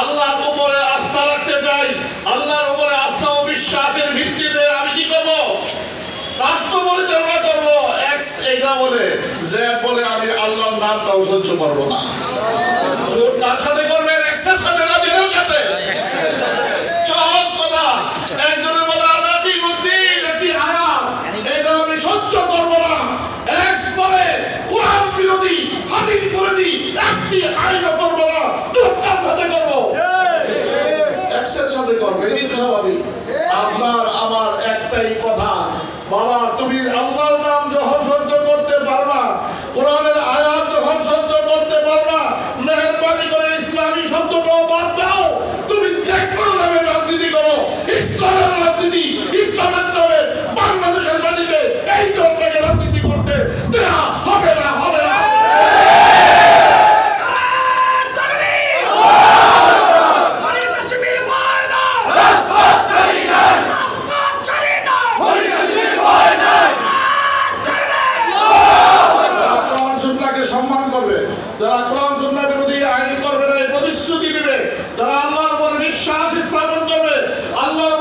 আল্লাহর উপরে আস্থা রাখতে চাই, আল্লাহর উপরে আস্থা ও বিশ্বাসের ভিত্তিতে আমি কি করব? রাষ্ট্র পরিচালনা করব। এক্স এটা বলে, যে বলে আমি আল্লাহর নামটাও সহ্য করবো না। কার সাথে করবেন? এক্সের সাথে না জেনের সাথে? সহজ কথা। একজনের বলে আনাতি বুদ্ধি একটি আয়াত, এটা আমি সহ্য করবো না। এক্স বলে কোরআন বিরোধী, হাদিস বিরোধী একটি আইনও করবো না। তুই কার সাথে করবো? এক্সের সাথে করবে, এটি তো স্বাভাবিক। আপনার আমার একটাই কথা, বাবা তুমি আল্লাহর নাম যখন সহ্য করতে পারবা, কোরআনের আয়াত যখন সহ্য করতে পারবা, মেহেরবানি করে ইসলামী শব্দটাও বাদ দাও। তুমি যে কোনো নামে রাজনীতি করো, ইসলামের রাজনীতি, ইসলামের নামে বাংলাদেশের মাটিতে এই দলটাকে রাজনীতি করতে দেয়া হবে না, হবে না। সম্মান করবে, যারা কোরআন সুন্নাহ বিরোধী আইন করবে না, এই প্রতিশ্রুতি দিবে, যারা আল্লাহর উপর বিশ্বাস স্থাপন করবে, আল্লাহর